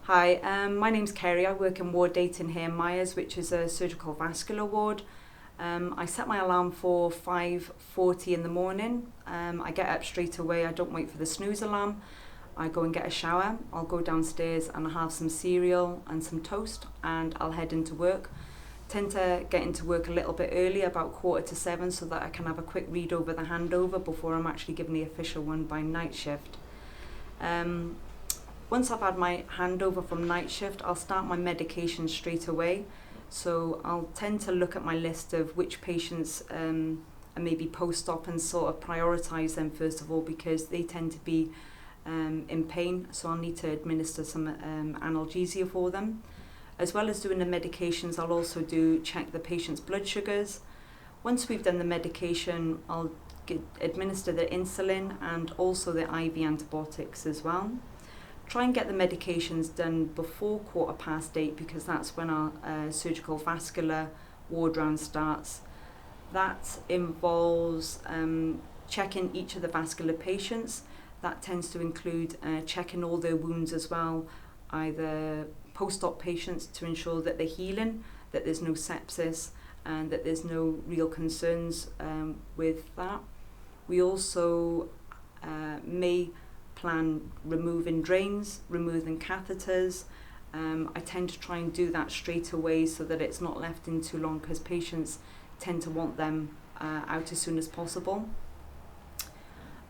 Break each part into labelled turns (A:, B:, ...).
A: Hi, my name's Ceri. I work in Ward 8 in here, Myers, which is a surgical vascular ward. I set my alarm for 5:40 in the morning. I get up straight away. I don't wait for the snooze alarm. I go and get a shower. I'll go downstairs and I'll have some cereal and some toast, and I'll head into work. Tend to get into work a little bit early, about 6:45, so that I can have a quick read over the handover before I'm actually given the official one by night shift. Once I've had my handover from night shift, I'll start my medication straight away. So I'll tend to look at my list of which patients and maybe post-op and sort of prioritise them first of all, because they tend to be in pain. So I'll need to administer some analgesia for them. As well as doing the medications, I'll also check the patient's blood sugars. Once we've done the medication, I'll administer the insulin and also the IV antibiotics as well. Try and get the medications done before 8:15, because that's when our surgical vascular ward round starts. That involves checking each of the vascular patients. That tends to include checking all their wounds as well, either post-op patients to ensure that they're healing, that there's no sepsis, and that there's no real concerns with that. We also may plan removing drains, removing catheters. I tend to try and do that straight away so that it's not left in too long, because patients tend to want them out as soon as possible.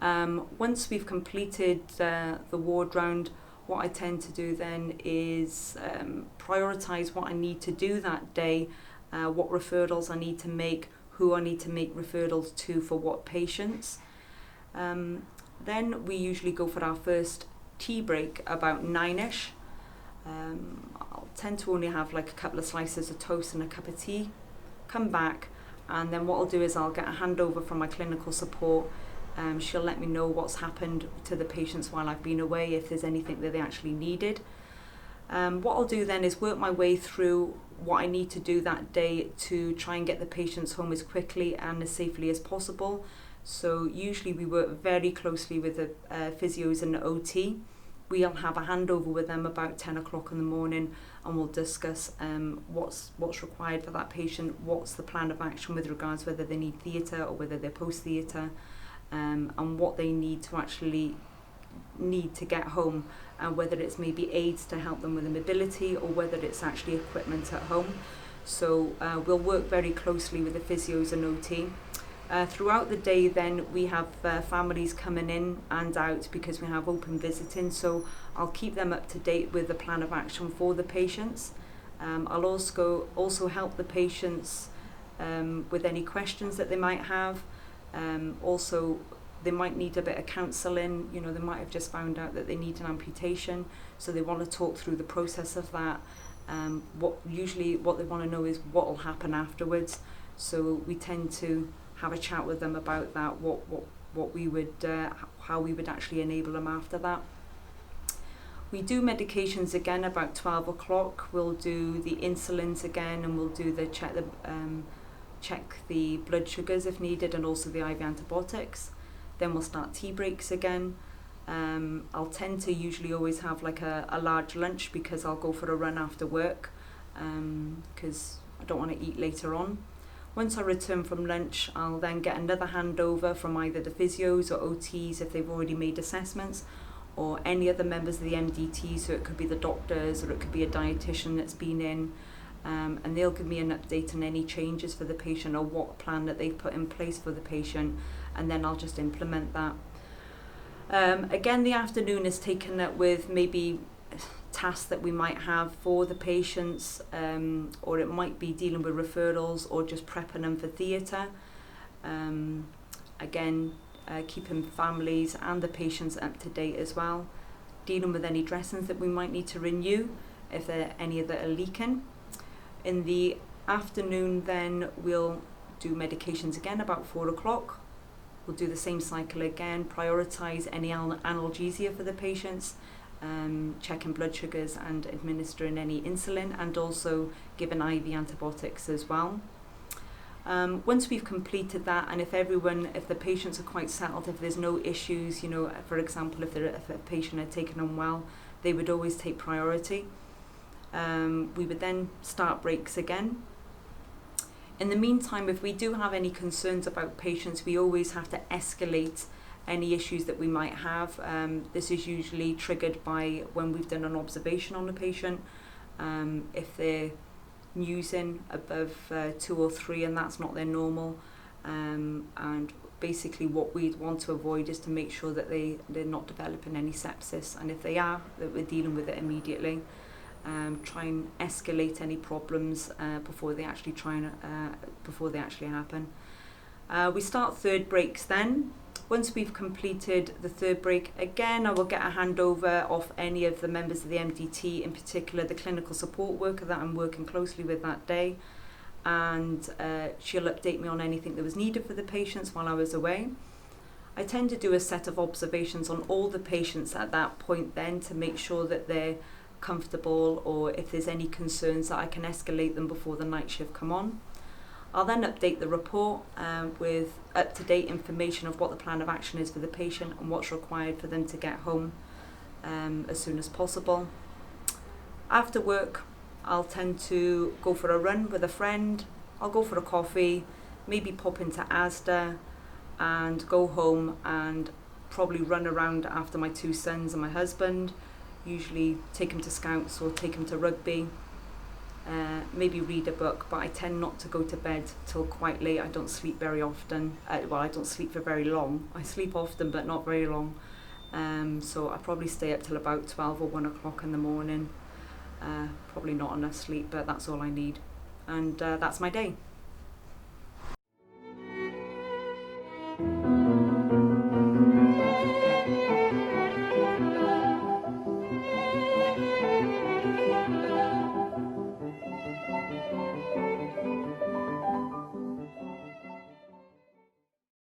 A: Once we've completed the ward round, what I tend to do then is prioritise what I need to do that day, what referrals I need to make, who I need to make referrals to for what patients. Then we usually go for our first tea break about 9ish. I'll tend to only have like a couple of slices of toast and a cup of tea. Come back, and then what I'll do is I'll get a handover from my clinical support. She'll let me know what's happened to the patients while I've been away, if there's anything that they actually needed. What I'll do then is work my way through what I need to do that day to try and get the patients home as quickly and as safely as possible. So usually we work very closely with the physios and the OT. We'll have a handover with them about 10 o'clock in the morning, and we'll discuss what's required for that patient, what's the plan of action with regards whether they need theatre or whether they're post-theatre, and what they need to get home, and whether it's maybe aids to help them with the mobility or whether it's actually equipment at home. So we'll work very closely with the physios and OT. Throughout the day then we have families coming in and out because we have open visiting, so I'll keep them up to date with the plan of action for the patients. I'll also help the patients with any questions that they might have. Also, they might need a bit of counselling. You know, they might have just found out that they need an amputation, so they want to talk through the process of that. What they want to know is what will happen afterwards. So we tend to have a chat with them about that, how we would actually enable them after that. We do medications again about 12 o'clock. We'll do the insulins again, and we'll do check the blood sugars if needed, and also the IV antibiotics. Then we'll start tea breaks again. I'll tend to usually always have like a large lunch, because I'll go for a run after work, because I don't want to eat later on. Once I return from lunch, I'll then get another handover from either the physios or OTs if they've already made assessments, or any other members of the MDT, so it could be the doctors or it could be a dietitian that's been in, and they'll give me an update on any changes for the patient or what plan that they've put in place for the patient, and then I'll just implement that. Again, the afternoon is taken up with maybe tasks that we might have for the patients, or it might be dealing with referrals or just prepping them for theatre. Again, keeping families and the patients up to date as well, dealing with any dressings that we might need to renew if there are any that are leaking. In the afternoon then we'll do medications again about 4 o'clock. We'll do the same cycle again, prioritise any analgesia for the patients, checking blood sugars and administering any insulin, and also giving IV antibiotics as well. Once we've completed that, and if the patients are quite settled, if there's no issues, for example, if a patient had taken on well, they would always take priority. We would then start breaks again. In the meantime, if we do have any concerns about patients, we always have to escalate any issues that we might have. This is usually triggered by when we've done an observation on the patient. If they're using above 2 or 3 and that's not their normal, and basically what we'd want to avoid is to make sure that they're not developing any sepsis, and if they are, that we're dealing with it immediately. Try and escalate any problems before they actually happen. We start third breaks then. Once we've completed the third break, again I will get a handover off any of the members of the MDT, in particular the clinical support worker that I'm working closely with that day, and she'll update me on anything that was needed for the patients while I was away. I tend to do a set of observations on all the patients at that point then to make sure that they're comfortable, or if there's any concerns that I can escalate them before the night shift come on. I'll then update the report with up-to-date information of what the plan of action is for the patient and what's required for them to get home as soon as possible. After work, I'll tend to go for a run with a friend. I'll go for a coffee, maybe pop into Asda and go home and probably run around after my 2 sons and my husband. Usually take them to scouts or take them to rugby, maybe read a book, but I tend not to go to bed till quite late. I don't sleep very often. I don't sleep for very long. I sleep often but not very long, so I probably stay up till about 12 or 1 o'clock in the morning. Probably not enough sleep, but that's all I need, and that's my day.